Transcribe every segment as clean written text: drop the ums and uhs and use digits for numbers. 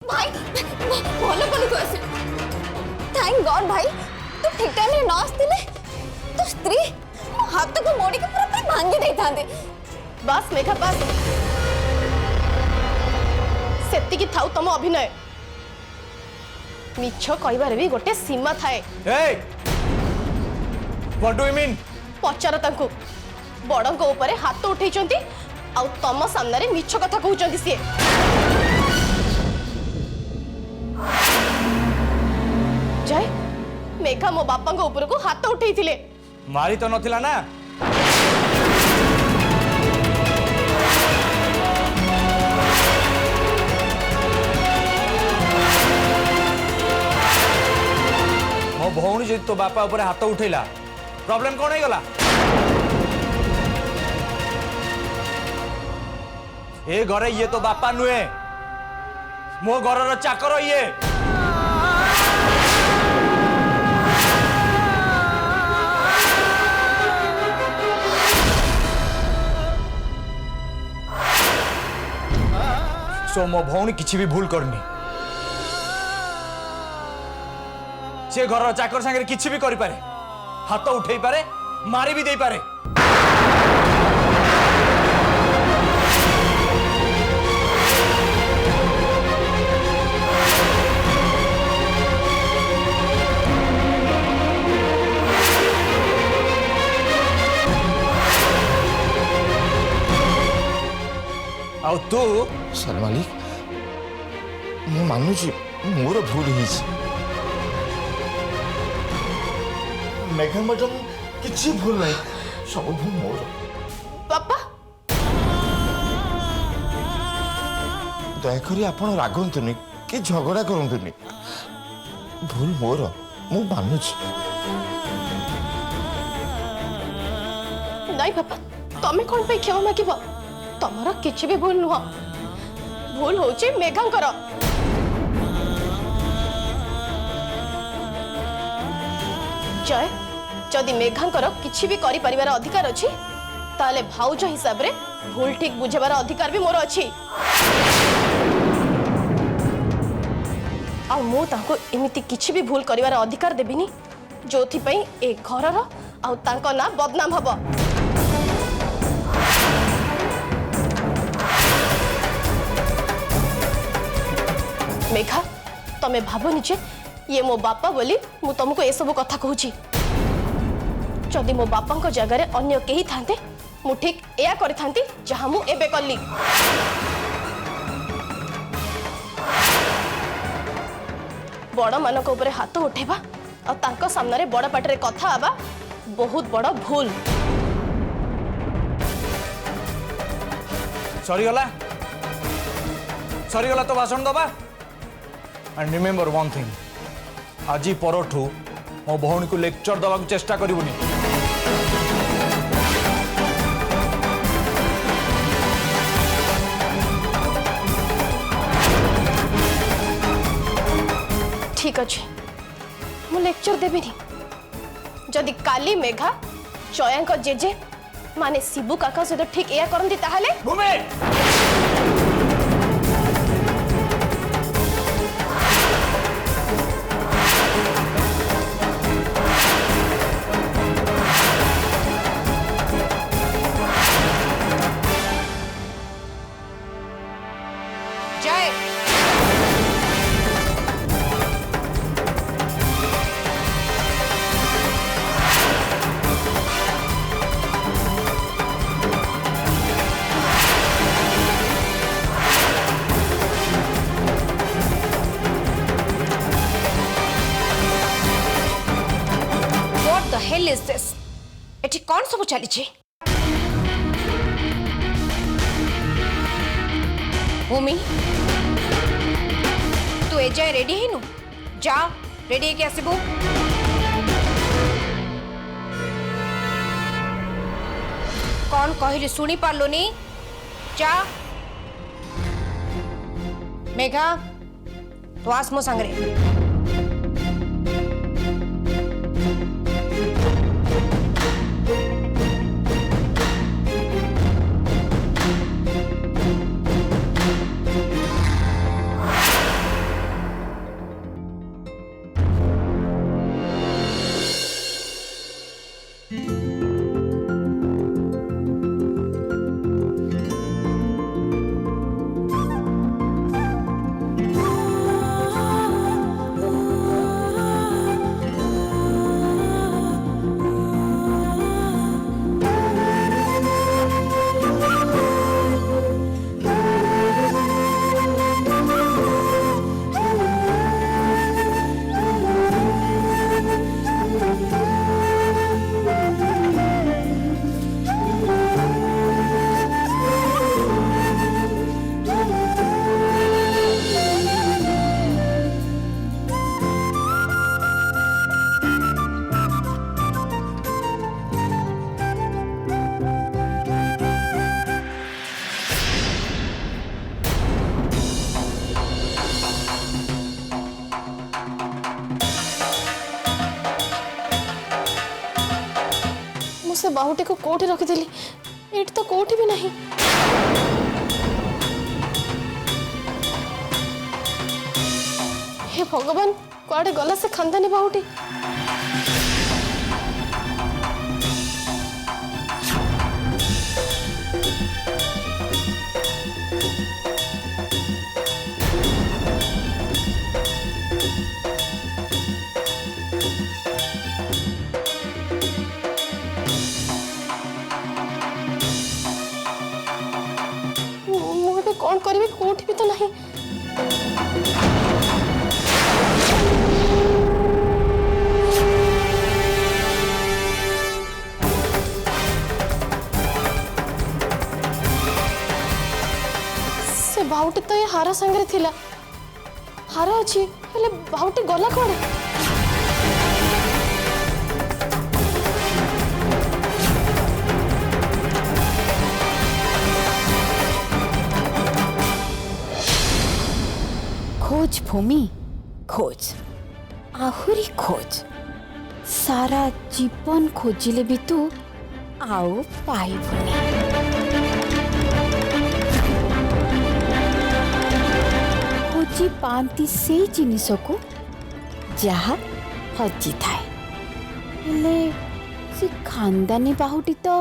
भाई भल कलु तू आस थैंक गॉड भाई तू ठीक टाइम रे न आस्तिले तो स्त्री मो हाथ को मोड़ी के पूरा भांगी दे थांदे। बस मेघा बस सेति की थाउ तम अभिनय मिछ कहबार भी गोटे सीमा थाए। Hey! What do you mean? पचार तांकु बड़ंको ऊपर हाथ उठेइचंती आउ तम सामने रे मिछ कथा कहउचंती से जय मेघा मो बापा को ऊपर को हाथ उठेइथिले मारी तो नथिला ना मो भौणी जो तो बापा ऊपर हाथ उठेला प्रॉब्लम कौन है गला ए घरे ये तो बापा नुहे मो घर चाकर ये सो मो भौणी किसी भी भूल करनी से घर चाकर संगे किसी भी करि पारे हाथ उठे पारे मारी भी दे पारे। आउ तू सर मालिक मु मानुची मोर भूल हिची मेघा मैडम किसी भूल नहीं सब भूल मोर। पापा दयाकरी आपण रागंतुनी कि झगड़ा करंतुनी भूल मोर मु मानुची। नहीं पापा तमें कौन पे क्षमा मागिब तमरा किछि भी भूल नुह भूल होची मेघांकर। जय जदि मेघांकर किछि भी करि परिवार अधिकार अछि ताले भाउज हिसाब रे भूल ठीक बुझेबार अधिकार भी मोर अछि आ मो ताको एमिति किछि भी भूल करिवार अधिकार देबिनी जोथि पई ए घरर आ तांको ना बदनाम हबो। मेघा तमे भावनी जे ये मो बापा बोली मु तुमको ए सब कथा कहूची जदि मो बापा जगह अन्य केही थांते मु ठीक एया करि थांती जहा मु एबे कल्ली। बड़ मानक ऊपर हाथ उठेबा और तांको सामने रे बड़ पाटरे कथा आबा बहुत बड़ भूल। सरीगला तो भाषण दबा एंड रिमेंबर वन थिंग आज परठू मो भौणी को लेक्चर दवा चेष्टा करिवनी। ठीक अच्छे मु लेक्चर देबिनी जदि काली मेघा चयांक जेजे माने शिबू काका सहित ठीक एया करंती ताहाले भूमि हेल इज दिस एठी कौन सब चली छी भूमि तू ए जाए रेडी हिनु जा रेडी के आसीबो कौन कहली सुनी पारलोनी जा मेघा तो आस मो संगरे से बाहुटी को कोठी रखिदेली एट तो कोठी भी नहीं। हे भगवान कुआडे गला से खानदानी बाहुटी। कौन करी कोठी भी तो नहीं। से बाहुटी तो ये हार संगे थिला हार अच्छी हेले बाहुटी गला कौन। खोज भूमि खोज आहुरी खोज सारा जीवन खोजिले भी तू आउ पाइबुनी। खोजी पाती से जिनिस को जहा हजि थाए हेले से खानदानी बाहुटी तो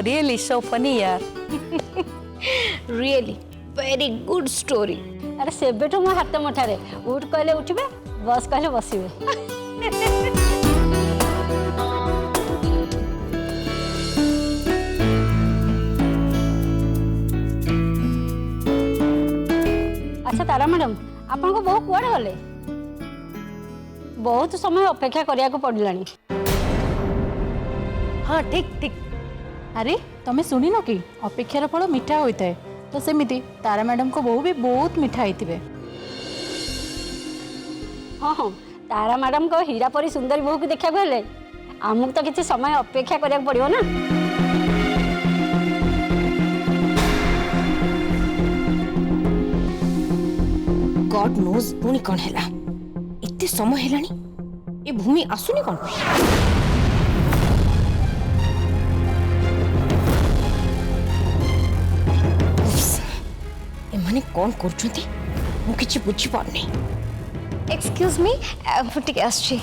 Really so funny यार। Really very good story. अरे सेबेठू मो हाथ मुठारे उठ कहले उठबे बस कहले बसिबे। अच्छा तारा मैडम आपन को बहु कुआडे गले बहुत समय अपेक्षा करिया को पड़लानी। हाँ ठीक ठीक। अरे तमें शुणी न कि अपेक्षार फल मीठा होता है तो सेमिति तारा मैडम को बहु भी बहुत मीठा होते। हाँ हाँ तारा मैडम को हीरा परी सुंदरी बहु को देखा गले आमको तो किसी समय अपेक्षा करिया पड़ियो ना। गॉड नोज पुणी कौन है इतने समय हेलानी ए भूमि आसुनी कौन एमाने कौन करछुंती मु किछि बुझी पारनी। एक्सक्यूज मी फुटिक आछी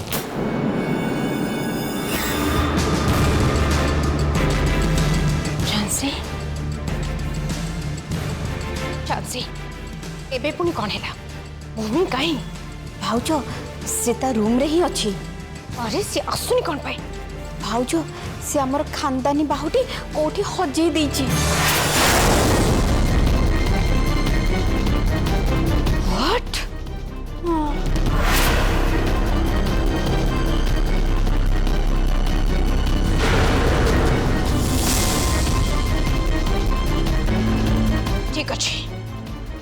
चांसी चांसी एबे पुणी कौन है भूमि कहीं भाउज से ता रूम रे ही अच्छी। अरे सी आसुनी कौन पाए भाउज से हमर खानदानी बाहुटी कोठी हजे देची। व्हाट ठीक अच्छे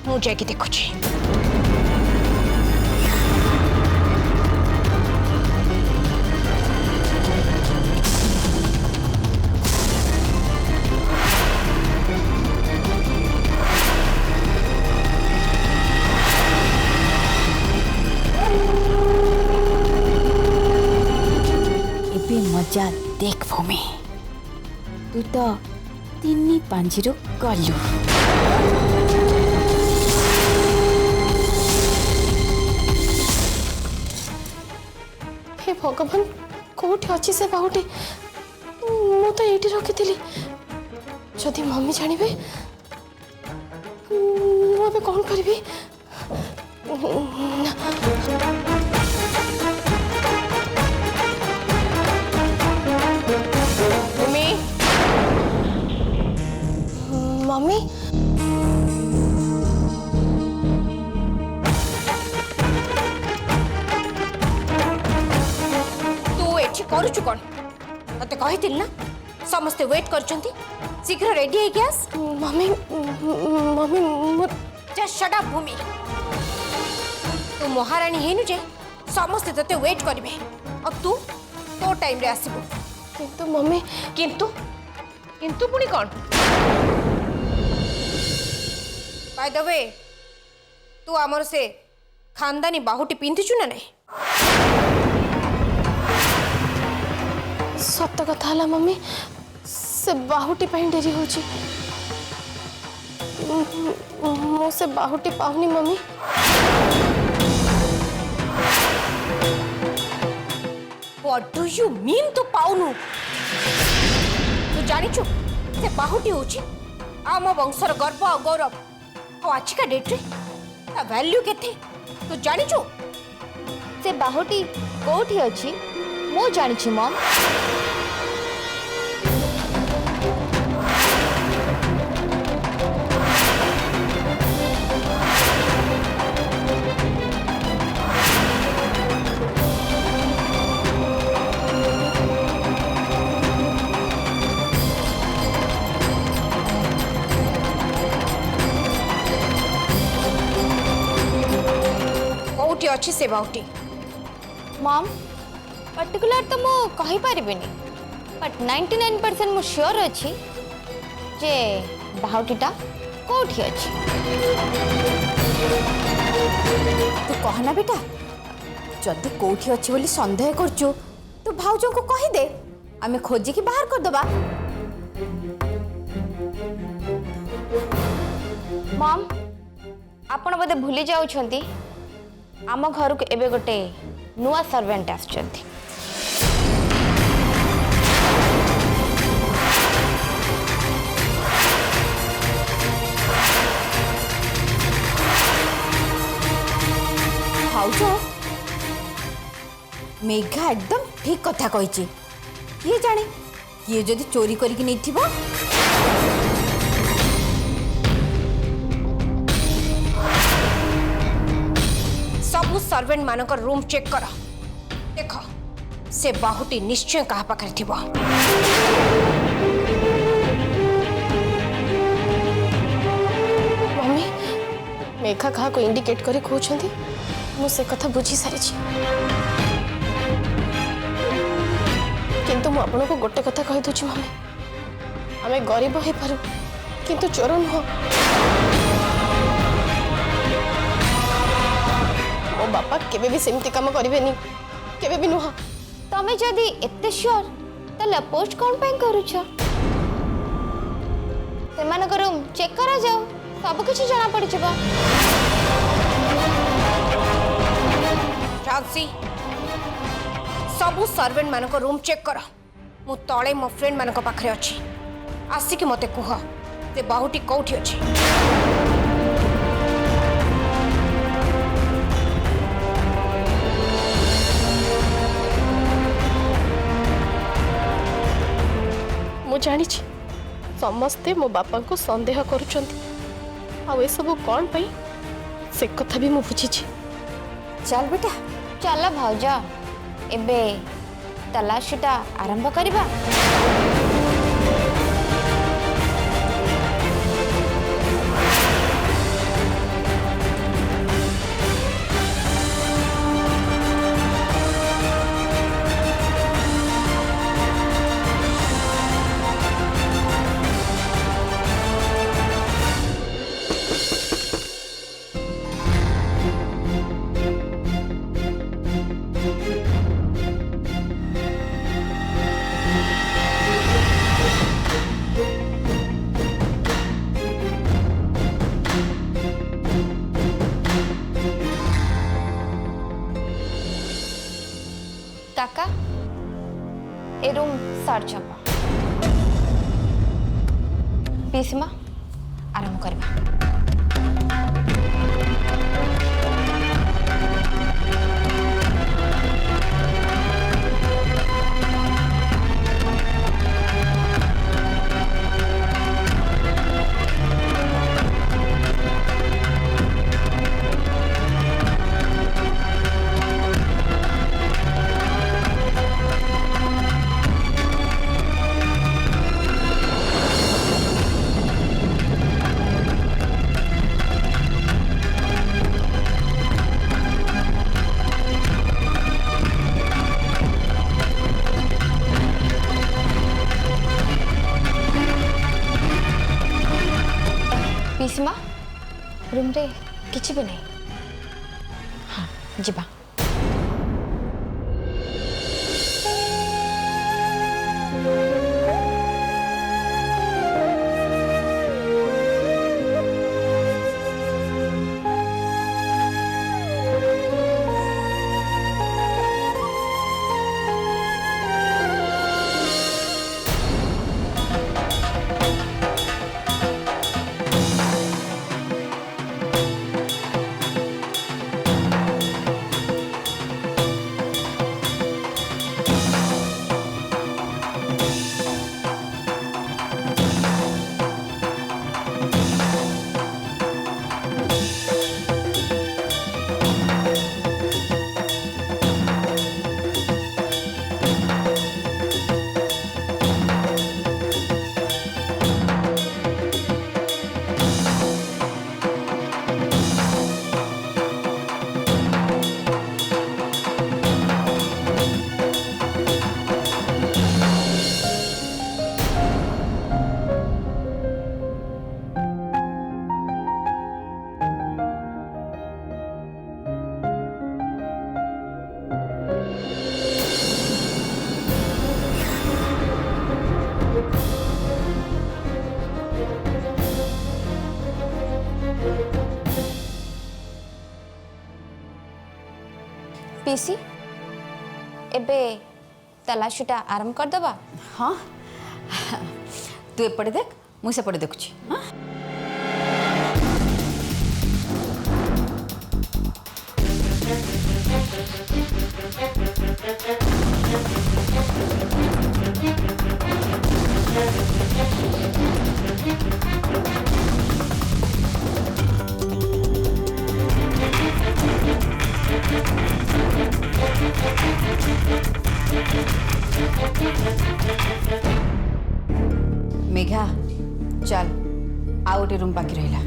मु जाके देखुची। मजा देख भूमि तू तो तीन पांजिरो गलु। हे भगवान कोठी अच्छी से बाहुटी मु तो ये रखी जदि मम्मी जानिबे मु कौन करी। मम्मी तू एठी करूछु कोन तते कहितिल ना समस्ते वेट करछंती शीघ्र रेडी है gas. Mummy mummy just shut up Bhumi तू महारानी हेनु जे समस्ते तते वेट करबे अब तू तो टाइम रे आसीबो। किंतु मम्मी किंतु किंतु पुणी कौन बाय द वे तू आमर से खानदानी बाहुटी पिंधुचु ना नहीं सत कथा है मम्मी से बाहुटी पर डेरी हो से बाहुटी पाऊनी mummy what do you mean तू पाउनु तू जानिचु से बाहुटी होची आम वंशर गर्व और गौरव और आज का डेट रे ता वैल्यू केते तू जानिचु से बाहुटी कोठी अछि मो जानिछि मम कोठी अछि से बाहुटी मम पर्टिकुलर तो मो कहि परिबेनी बट 99% मो श्योर अछि जे बाहुटीटा कोठी अछि तू कहना बेटा जदि कोठी अछि बोली संदेह करछु तू भाउजो को कहि दे आमे खोजी की बाहर कर दबा मम आपण बोधे भूली जाउछंती आम घर को एबे गोटे नुआ सर्वेंट आछंती भाउजो मेघा एकदम ठीक कथा कहिची किए जाने किए जदि चोरी करिक नैथिबा सबु सर्वेंट मानकर रूम चेक कर देख से बाहुटी निश्चय कहा पाखरे थिबो मम्मी मेघा कहा को इंडिकेट करे कहउछंती मु से कथा बुझी सारी किंतु मु आपन को गोटे कथा कहि दोची मम्मी हमें गरीब हे पारू किंतु चोर नुह मो बापा केबे भी सेमती काम करिवेनी केबे भी नुह तमे जदि एते श्योर तले पोस्ट कोन पे करूछ सेमान को रूम चेक करा जाओ सब कुछ जाना पड़ जबा राजी सबु सर्वेंट मानक रूम चेक कर मु तळे मो फ्रेंड मानक पाखरे अछि आसिक मते कुह से बाहुटी कोठी अछि मु जानी समस्ते मो बापा को संदेह करुचंती आ ए सब कौन पई से कथा भी मु बुझी चल बेटा चल भाउजा एबे तलाशीटा आरंभ करिबा काका ए रूम सर्च हबा पीसीमा आरंभ करबा टाइम रे किछि भी नहीं। हाँ जिबा। पीसी एबे तलाशीटा आरंभ कर दबा। हाँ तू एपटे देख मुझे सेपटे देखुची। हाँ मेघा चल आ गोटे रूम बाकी रहा।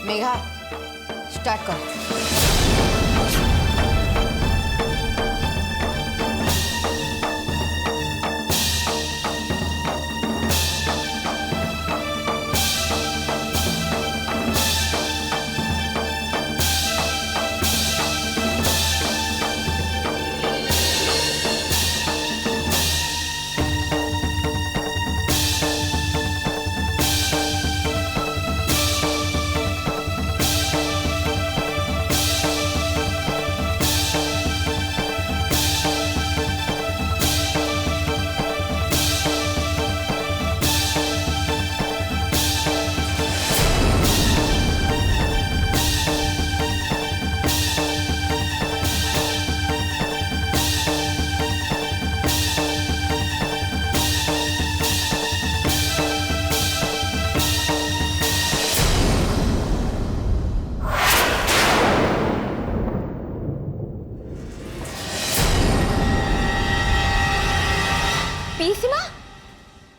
मेघा स्टार्ट कर। पीसीमा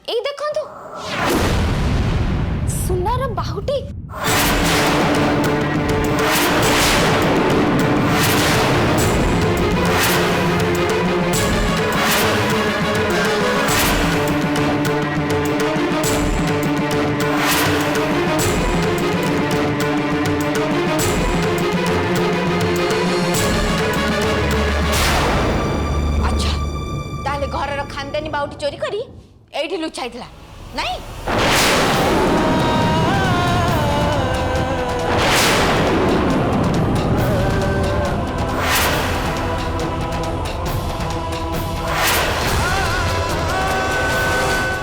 ए देखंतु सुनार बाहुटी। खानदानी बाउटी चोरी करी एठी लुचाई थिला नहीं।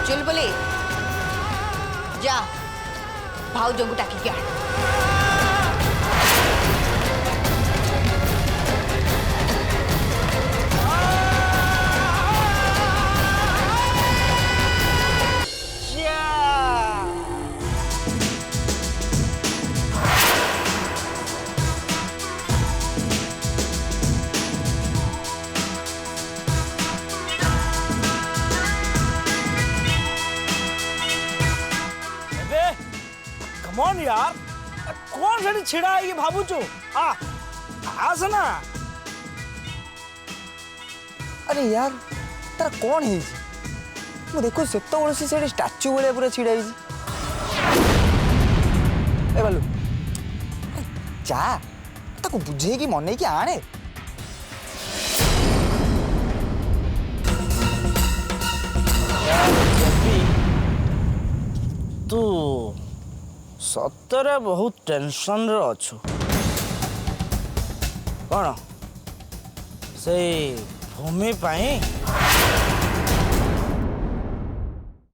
चुलबुली जा भाउजों को टाकी क्या यार कौन से छिड़ा है भावुचु आस ना अरे यार तार कौन है मु देखो से स्टाच्यू भाया पूरा छिड़ा ए बालू जा ताको बुझे कि मन कि आने तू सतरे बहुत टेंशन रे अच्छु कौन से भूमि पाई